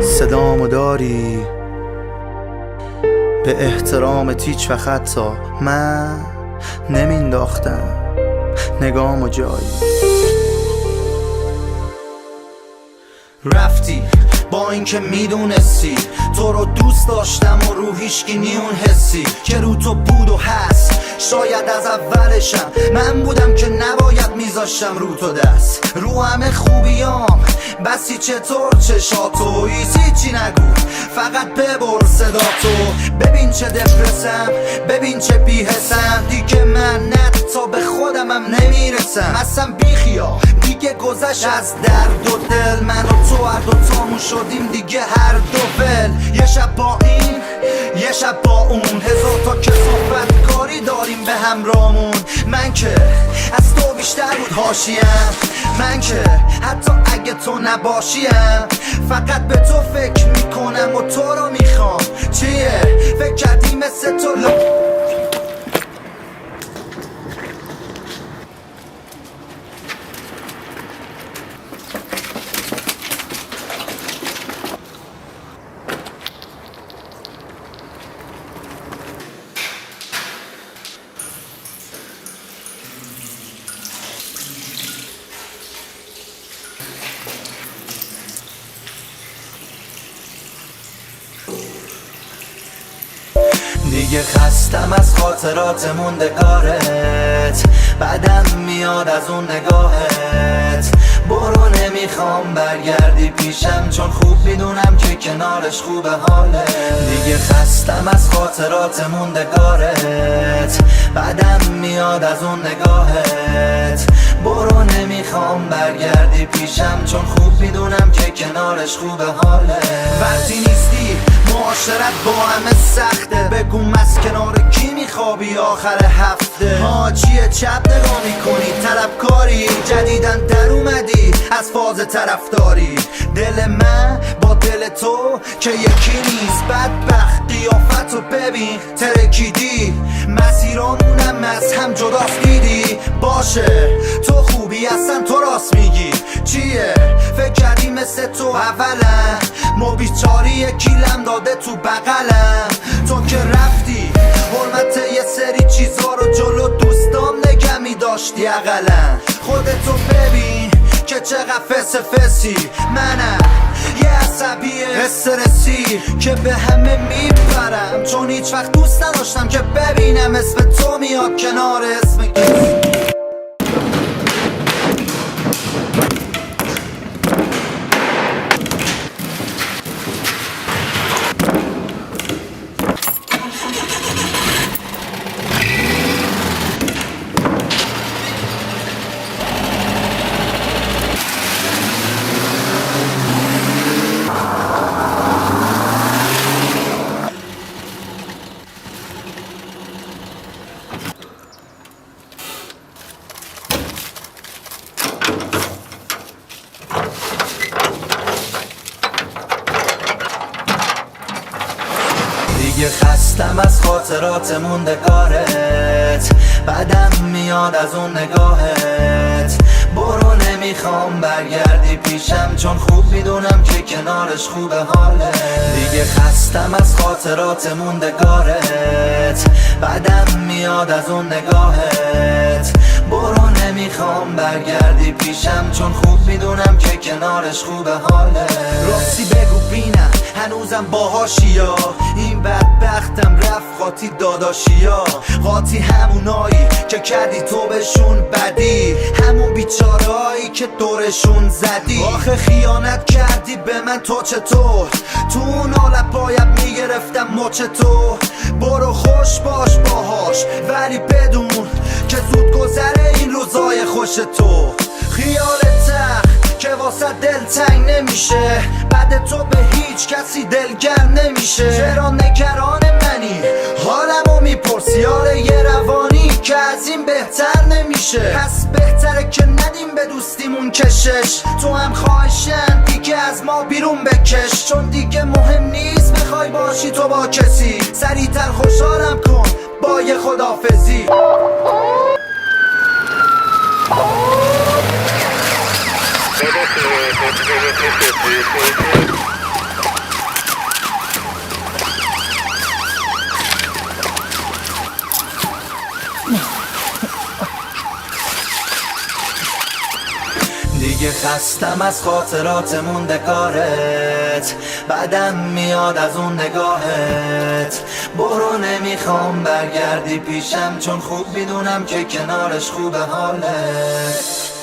صدامو داری به احترامت هیچ وقت حتی من نمینداختم نگامو جایی. رفتی با اینکه میدونستی تو رو دوست داشتم و رو هیچکی نیون حسی که رو تو بود و هست. شاید از اولشم من بودم که نباید میذاشتم رو تو دست رو همه خوبیام. بسی چطور چشاتو هیچی نگو فقط ببر صداتو. ببین چه دپرسم ببین چه بیحسم دیگه من تا به خودمم نمیرسم. اصلا بیخیا دیگه گذشت از درد و دل. من و تو هر دوتامون شدیم دیگه هر دو ول. یه شب با این یه شب با اون هزار تا کثافت کاری داریم به همرامون. من که از تو بیشتر بود حاشیم. من که حتی اگه تو نباشیم فقط به تو فکر میکنم و تو رو میخوام. چیه فکر کردی مثل تو دیگه خستم از خاطرات موندگارت. بعدم میاد از اون نگاهت. برو نمیخوام برگردی پیشم چون خوب میدونم که کنارش خوبه حالت. دیگه خستم از خاطرات موندگارت. بعدم میاد از اون نگاهت. برو نمیخوام برگردی پیشم چون خوب میدونم که کنارش خوبه حالت. وقتی نیستی معاشرت با همه سخته. بگو از کنار کی میخوابی آخر هفته. چیه چپ نگاه میکنی طلبکاری جدیدن در اومدی از فاز طرفداری. دل من با دل تو که یکی نیست. بدبخت قیافتو ببین ترکیدی. مسیرامونم از هم جداست دیدی. باشه تو خوبی اصلا تو راست میگی. چیه فکر کردی مثل تو اولا ما بیچاری یکی لم داده تو بغلم. تو که رفتی حرمت یه سری چیزا رو جلو دوستام نگه میداشتی اقلا. خودتو ببین که چقدر فسی. منم یه عصبی استرسی که به همه میپرم چون هیچ وقت دوست نداشتم که ببینم اسم تو میاد کنار اسم کسی. دیگه خستم از خاطرات موندگارت. بعدم میاد از اون نگاهت. برو نمیخوام برگردی پیشم چون خوب میدونم که کنارش خوبه حالت. دیگه خستم از خاطرات موندگارت. بعدم میاد از اون نگاهت. برو نمیخوام برگردی پیشم چون خوب میدونم که کنارش خوبه حالت. راستی بگو بینم هنوزم باهاشیا. این بدبختم رفت قاطی داداشیا. قاطی همونایی که کردی تو بهشون بدی. همون بیچارهایی که دورشون زدی. آخه خیانت کردی به من تو چطور. تو اون حالت باید میگرفتم مچ تو. برو خوش باش باهاش ولی بدون که زود گذره این روزای خوش تو. خیال تخت که واسه دل تنگ نمیشه. بعد تو به هیچ کسی دلگر نمیشه. چرا نگران منی حالمو میپرسی. آره یه روانی که از این بهتر نمیشه. پس بهتره که ندیم به دوستیمون کشش. تو هم خواهشن دیگه از ما بیرون بکش. چون دیگه مهم نیست بخوای باشی تو با کسی. سریعتر خوشحالم کن با یه خدافزی. Pero que خستم از خاطرات موندگارت، بعدم میاد از اون نگاهت. برو نمیخوام برگردی پیشم، چون خوب میدونم که کنارش خوبه حالت.